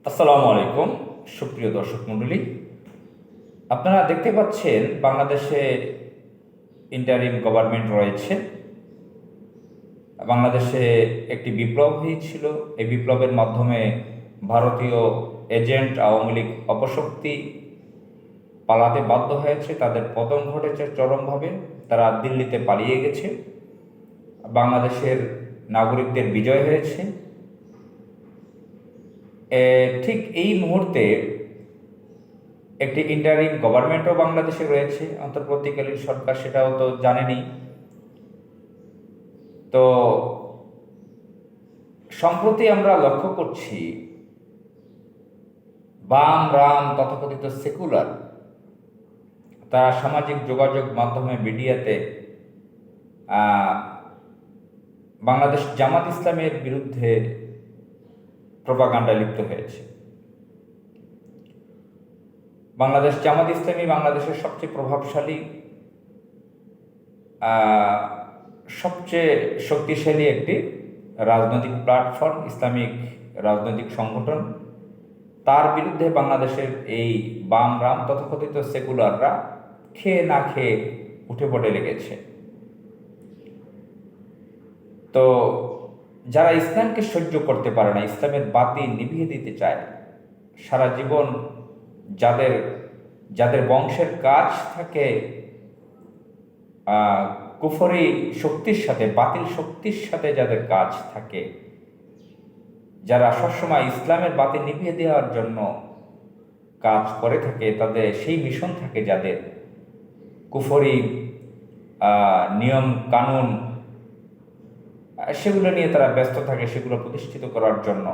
আসসালামু আলাইকুম, সুপ্রিয় দর্শক মণ্ডলী। আপনারা দেখতে পাচ্ছেন বাংলাদেশে ইন্টারিম গভর্নমেন্ট রয়েছে। বাংলাদেশে একটি বিপ্লব হয়েছিল। এই বিপ্লবের মাধ্যমে ভারতীয় এজেন্ট আওয়ামী লীগ অপশক্তি পালাতে বাধ্য হয়েছে, তাদের পতন ঘটেছে চরমভাবে। তারা দিল্লিতে পালিয়ে গেছে। বাংলাদেশের নাগরিকদের বিজয় হয়েছে। ঠিক এই মুহূর্তে একটি ইন্টারিম গভর্নমেন্টও বাংলাদেশে রয়েছে, অন্তর্বর্তীকালীন সরকার, সেটাও তো জানেনি। তো সম্প্রতি আমরা লক্ষ্য করছি বাম রাম তথাকথিত সেকুলার তারা সামাজিক যোগাযোগ মাধ্যমে মিডিয়াতে বাংলাদেশ জামাত ইসলামের বিরুদ্ধে প্রোপাগান্ডায় লিপ্ত হয়েছে। বাংলাদেশ জামাত ইসলামী বাংলাদেশের সবচেয়ে প্রভাবশালী, সবচেয়ে শক্তিশালী একটি রাজনৈতিক প্ল্যাটফর্ম, ইসলামিক রাজনৈতিক সংগঠন। তার বিরুদ্ধে বাংলাদেশের এই বাম রাম তথাকথিত সেকুলাররা খেয়ে না খেয়ে উঠে পড়ে লেগেছে। তো যারা ইসলামকে সহ্য করতে পারে না, ইসলামের বাতি নিভিয়ে দিতে চায়, সারা জীবন যাদের যাদের বংশের কাজ থাকে কুফরি শক্তির সাথে, বাতিল শক্তির সাথে যাদের কাজ থাকে, যারা সবসময় ইসলামের বাতি নিভিয়ে দেওয়ার জন্য কাজ করে থাকে, তাদের সেই মিশন থাকে, যাদের কুফরি নিয়ম কানুন সেগুলো নিয়ে তারা ব্যস্ত থাকে, সেগুলো প্রতিষ্ঠিত করার জন্য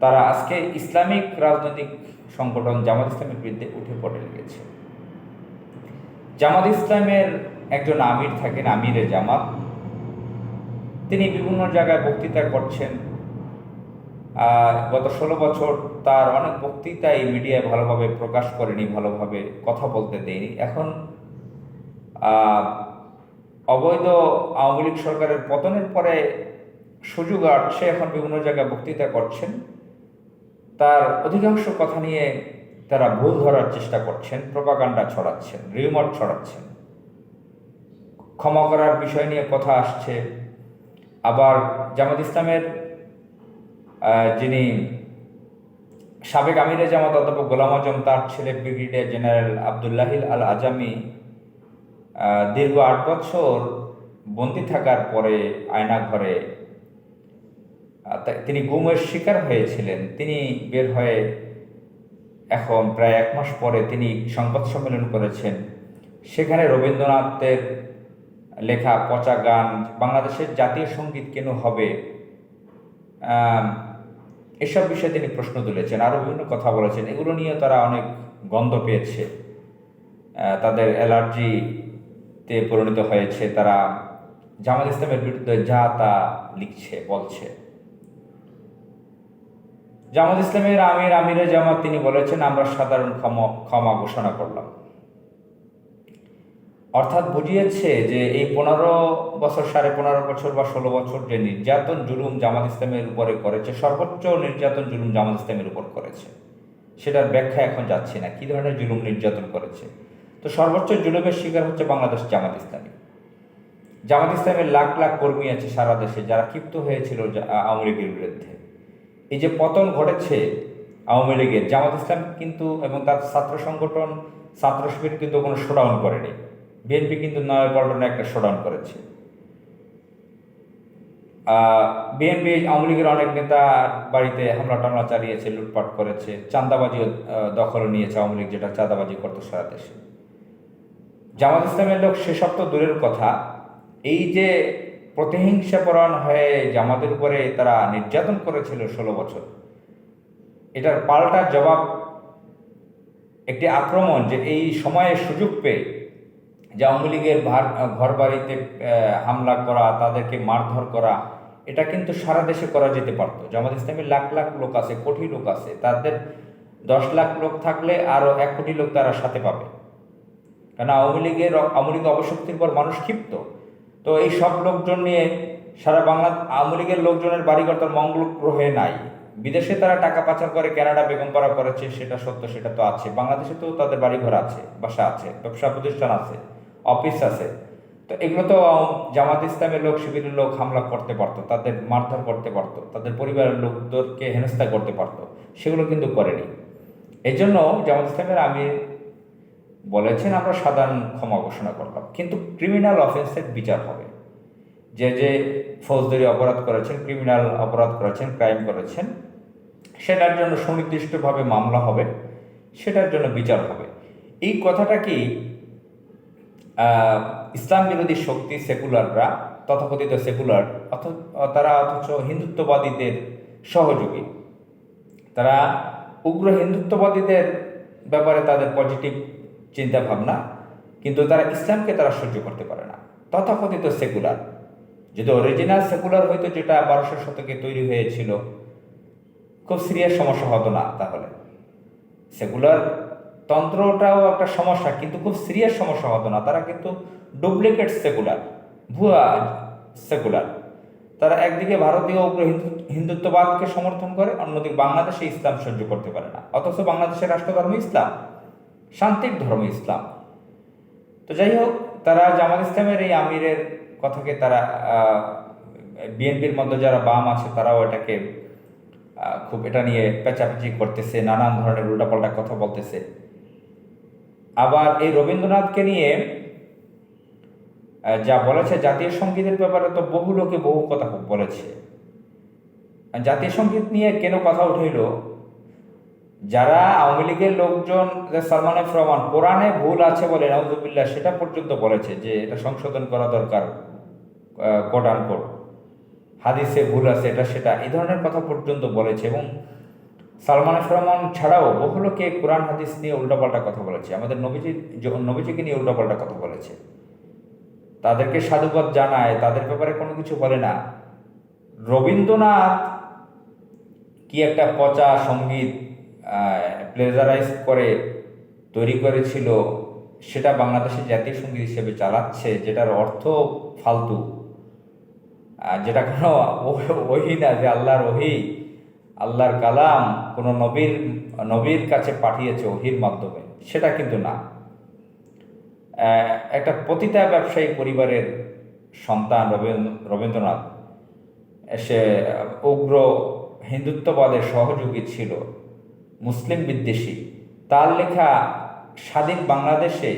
তারা আজকে ইসলামিক রাজনৈতিক সংগঠন জামাত ইসলামের বিরুদ্ধে উঠে পড়ে লেগেছে। জামাত ইসলামের একজন আমির থাকেন, আমিরে জামাত। তিনি বিভিন্ন জায়গায় বক্তৃতা করছেন। গত 16 বছর তার অনেক বক্তৃতাই মিডিয়ায় ভালোভাবে প্রকাশ করেনি, ভালোভাবে কথা বলতে দেয়নি। এখন অবৈধ আওয়ামী লীগ সরকারের পতনের পরে সুযোগ আসছে, এখন বিভিন্ন জায়গায় বক্তৃতা করছেন। তার অধিকাংশ কথা নিয়ে তারা ভুল ধরার চেষ্টা করছেন, প্রোপাগান্ডা ছড়াচ্ছেন, রিউমার ছড়াচ্ছেন। ক্ষমা করার বিষয় নিয়ে কথা আসছে। আবার জামাত ইসলামের যিনি সাবেক আমিরে জামাত অধ্যাপক গোলাম আজম, তার ছেলে ব্রিগেডিয়ার জেনারেল আবদুল্লাহিল আল আজামি দীর্ঘ 8 বছর বন্দি থাকার পরে আয়না ঘরে তিনি গুমের শিকার হয়েছিলেন। তিনি বের হয়ে এখন প্রায় 1 মাস পরে তিনি সংবাদ সম্মেলন করেছেন। সেখানে রবীন্দ্রনাথের লেখা পচা গান, বাংলাদেশের জাতীয় সঙ্গীত কেন হবে, এসব বিষয়ে তিনি প্রশ্ন তুলেছেন, আরও বিভিন্ন কথা বলেছেন। এগুলো নিয়ে তারা অনেক গন্ধ পেয়েছে, তাদের অ্যালার্জিতে পরিণত হয়েছে। তারা জামাত ইসলামের বিরুদ্ধে যা তা লিখছে, বলছে। জামাত ইসলামের আমিরে জামাত তিনি বলেছেন, আমরা সাধারণ ক্ষমা ঘোষণা করলাম। অর্থাৎ বুঝিয়েছে যে এই 15 বছর, 15.5 বছর বা 16 বছর যে নির্যাতন জুলুম জামাত ইসলামের উপরে করেছে, সর্বোচ্চ নির্যাতন জুলুম জামাত ইসলামের উপর করেছে। সেটার ব্যাখ্যা এখন যাচ্ছে না, কী ধরনের জুলুম নির্যাতন করেছে। তো সর্বোচ্চ জুলুমের শিকার হচ্ছে বাংলাদেশ জামাত ইসলামী। জামাত ইসলামের লাখ লাখ কর্মী আছে সারা দেশে, যারা ক্ষিপ্ত হয়েছিল আওয়ামী লীগের বিরুদ্ধে। এই যে পতন ঘটেছে আওয়ামী লীগের, জামাত ইসলাম কিন্তু এবং তার ছাত্র সংগঠন, ছাত্র শিবির কিন্তু কোনো শোডাউন করেনি। বিএনপি কিন্তু নয়াপল্টনে একটা শোডাউন করেছে। বিএনপি আওয়ামী লীগের অনেক নেতা বাড়িতে হামলা টামলা চালিয়েছে, লুটপাট করেছে, চাঁদাবাজিও দখলে নিয়েছে আওয়ামী লীগ, যেটা চাঁদাবাজি করতো সারা দেশে। জামাত ইসলামের লোক সেসব তো দূরের কথা, এই যে প্রতিহিংসাপরায়ণ হয়ে জামাতের উপরে তারা নির্যাতন করেছিল 16 বছর, এটার পাল্টা জবাব একটি আক্রমণ, যে এই সময়ে সুযোগ পেয়ে যে আওয়ামী লীগের ঘর বাড়িতে হামলা করা, তাদেরকে মারধর করা, এটা কিন্তু সারা দেশে করা যেতে পারত। জামাত ইসলামের লাখ লাখ লোক আছে, কোটি লোক আছে, তাদের 10 লাখ লোক থাকলে আরও 1 কোটি লোক তারা সাথে পাবে। কারণ আওয়ামী লীগ অপশক্তির পর মানুষ ক্ষিপ্ত। তো এই সব লোকজন নিয়ে সারা বাংলা আওয়ামী লীগের লোকজনের বাড়িঘর তার মঙ্গল গ্রহে নাই, বিদেশে তারা টাকা পাচার করে, কানাডা বেগমপাড়া করেছে, সেটা সত্য, সেটা তো আছে। বাংলাদেশে তো তাদের বাড়িঘর আছে, বাসা আছে, ব্যবসা প্রতিষ্ঠান আছে, অফিস আছে। তো এগুলো তো জামাত ইসলামের লোক, শিবিরের লোক হামলা করতে পারতো, তাদের মারধর করতে পারতো, তাদের পরিবারের লোকদেরকে হেনস্থা করতে পারতো, সেগুলো কিন্তু করেনি। এই জন্য জামাত ইসলামের আমির বলেছেন আমরা সাধারণ ক্ষমা ঘোষণা করলাম, কিন্তু ক্রিমিনাল অফেন্সের বিচার হবে। যে যে ফৌজদারি অপরাধ করেছেন, ক্রিমিনাল অপরাধ করেছেন, ক্রাইম করেছেন, সেটার জন্য সুনির্দিষ্টভাবে মামলা হবে, সেটার জন্য বিচার হবে। এই কথাটা কি ইসলাম বিরোধী শক্তি সেকুলাররা, তথাকথিত সেকুলার, তারা অথচ হিন্দুত্ববাদীদের সহযোগী, তারা উগ্র হিন্দুত্ববাদীদের ব্যাপারে তাদের পজিটিভ চিন্তা ভাবনা, কিন্তু তারা ইসলামকে তারা সহ্য করতে পারে না। তথাকথিত সেকুলার, যদি অরিজিনাল সেকুলার হয়তো, যেটা 1200 শতকে তৈরি হয়েছিল, খুব সিরিয়াস সমস্যা হতো না। তাহলে সেকুলার তন্ত্রটাও একটা সমস্যা, কিন্তু খুব সিরিয়াস সমস্যা হতো না। তারা কিন্তু ডুপ্লিকেট সেকুলার, ভুয়া সেকুলার। তারা একদিকে ভারতীয় উগ্র হিন্দুত্ববাদকে সমর্থন করে, অন্যদিকে বাংলাদেশে ইসলাম সহ্য করতে পারে না, অথচ বাংলাদেশের রাষ্ট্রধর্ম ইসলাম, শান্তির ধর্ম ইসলাম। তো যাই হোক, তারা জামাত ইসলামের এই আমিরের কথাকে তারা বিএনপির মধ্যে যারা বাম আছে তারাও এটাকে খুব এটা নিয়ে পেঁচাপেচি করতেছে, নানান ধরনের উল্টাপাল্টা কথা বলতেছে। আবার এই রবীন্দ্রনাথকে নিয়ে যা বলেছে, জাতীয় সঙ্গীতের ব্যাপারে তো বহু লোকে বহু কথা বলেছে। জাতীয় সঙ্গীত নিয়ে কেন কথা উঠেইল, যারা আওয়ামী লীগের লোকজন, সালমান এফ রহমান কোরআনে ভুল আছে বলে নাউজুবিল্লাহ, সেটা পর্যন্ত বলেছে যে এটা সংশোধন করা দরকার, কোট আনকোট, হাদিসে ভুল আছে, এটা সেটা, এই ধরনের কথা পর্যন্ত বলেছে। এবং সালমান এফ রহমান ছাড়াও বহু লোকে কোরআন হাদিস নিয়ে উল্টাপাল্টা কথা বলেছে, আমাদের নবীজিকে নিয়ে উল্টাপাল্টা কথা বলেছে, তাদেরকে সাধুবাদ জানায়, তাদের ব্যাপারে কোনো কিছু বলে না। রবীন্দ্রনাথ কি একটা পচা সঙ্গীত প্লেজারাইজ করে তৈরি করেছিল, সেটা বাংলাদেশের জাতীয় সঙ্গীত হিসেবে চালাচ্ছে, যেটার অর্থ ফালতু, যেটা কোনো ওহি না, যে আল্লাহর ওহি, আল্লাহর কালাম কোনো নবীর কাছে পাঠিয়েছে ওহির মাধ্যমে, সেটা কিন্তু না। একটা পতিতা ব্যবসায়ী পরিবারের সন্তান রবীন্দ্রনাথ, সে উগ্র হিন্দুত্ববাদের সহযোগী ছিল, মুসলিম বিদ্বেষী। তার লেখা স্বাধীন বাংলাদেশে,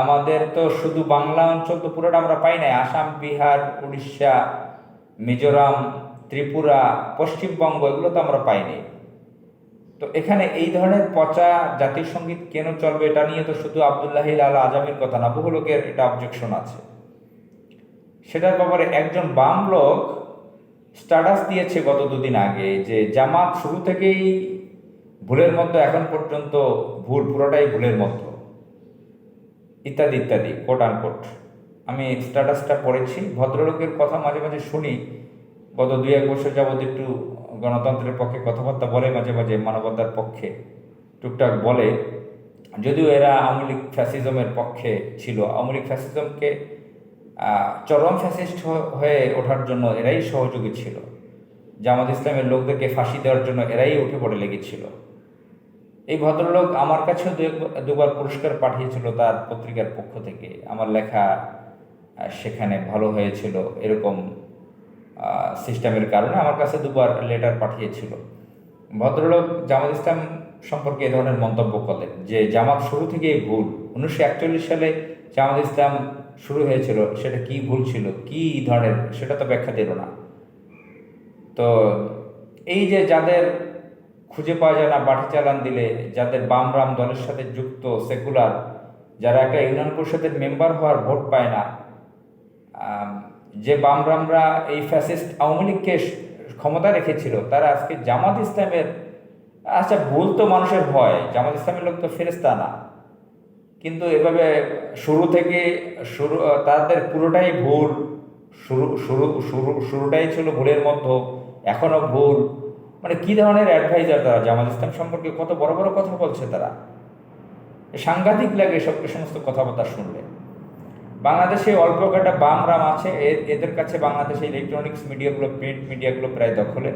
আমাদের তো শুধু বাংলা অঞ্চল তো পুরোটা আমরা পাই নাই, আসাম, বিহার, উড়িষ্যা, মিজোরাম, ত্রিপুরা, পশ্চিমবঙ্গ, এগুলো তো আমরা পাইনি। তো এখানে এই ধরনের পচা জাতীয় সঙ্গীত কেন চলবে, এটা নিয়ে তো শুধু আবদুল্লাহ আল আজামির কথা না, বহু লোকের এটা অবজেকশন আছে। সেটার ব্যাপারে একজন বাম লোক স্ট্যাটাস দিয়েছে গত দুদিন আগে, যে জামাত শুরু থেকেই ভুলের মধ্যে, এখন পর্যন্ত ভুল, পুরোটাই ভুলের মধ্যে, ইত্যাদি ইত্যাদি, কোট আনকোট। আমি স্ট্যাটাসটা পড়েছি। ভদ্রলোকের কথা মাঝে মাঝে শুনি, গত 2-1 বছর যাবৎ একটু গণতন্ত্রের পক্ষে কথাবার্তা বলে, মাঝে মাঝে মানবতার পক্ষে টুকটাক বলে, যদিও এরা আওয়ামী লীগ ফ্যাসিজমের পক্ষে ছিল। আওয়ামী লীগ ফ্যাসিজমকে চরম ফ্যাসিস্ট হয়ে ওঠার জন্য এরাই সহযোগী ছিল, জামাত ইসলামের লোকদেরকে ফাঁসি দেওয়ার জন্য এরাই উঠে পড়ে লেগেছিল। এই ভদ্রলোক আমার কাছেও দুবার পুরস্কার পাঠিয়েছিল তার পত্রিকার পক্ষ থেকে, আমার লেখা সেখানে ভালো হয়েছিল এরকম সিস্টেমের কারণে আমার কাছে দুবার লেটার পাঠিয়েছিল। ভদ্রলোক জামাত ইসলাম সম্পর্কে এ ধরনের মন্তব্য করলেন যে জামাত শুরু থেকেই ভুল। 1941 সালে জামাত ইসলাম শুরু হয়েছিল, সেটা কি ভুল ছিল, কি ধরনের, সেটা তো ব্যাখ্যা দিল না। তো এই যে যাদের খুঁজে পাওয়া যায় না বাটি চালান দিলে, যাদের বাম রাম দলের সাথে যুক্ত সেকুলার, যারা একটা ইউনিয়ন পরিষদের মেম্বার হওয়ার ভোট পায় না, যে বাম রামরা এই ফ্যাসিস্ট আওয়ামী লীগকে ক্ষমতা রেখেছিল, তারা আজকে জামাত ইসলামের, আচ্ছা ভুল তো মানুষের হয়, জামাত ইসলামের লোক তো ফেরেশতা না, কিন্তু এভাবে তাদের পুরোটাই ভুল, শুরুটাই ছিল ভুলের মধ্যে, এখনো ভুল, মানে কি ধরনের অ্যাডভাইজার তারা, জামাত ইসলাম সম্পর্কে কত বড় বড় কথা বলছে তারা, সাংঘাতিক লাগে সব সমস্ত কথাবার্তা শুনলে। বাংলাদেশে অল্প কয়েকটা বাম রাম আছে, এদের কাছে বাংলাদেশে ইলেকট্রনিক্স মিডিয়াগুলো, প্রিন্ট মিডিয়াগুলো প্রায় দখলে।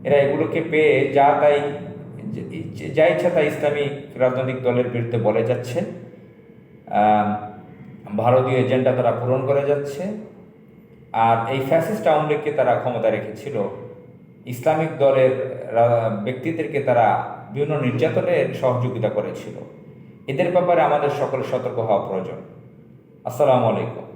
এরা এগুলোকে পেয়ে যা ইচ্ছা তাই ইসলামিক রাজনৈতিক দলের বিরুদ্ধে বলে যাচ্ছে, ভারতীয় এজেন্ডা তারা পূরণ করে যাচ্ছে। আর এই ফ্যাসিস্ট আওয়ামী লীগকে তারা ক্ষমতা রেখেছিল, ইসলামিক দলের ব্যক্তিদেরকে তারা বিভিন্ন নির্যাতনের সহযোগিতা করেছিল। এদের ব্যাপারে আমাদের সকলের সতর্ক হওয়া প্রয়োজন। আসসালামু আলাইকুম।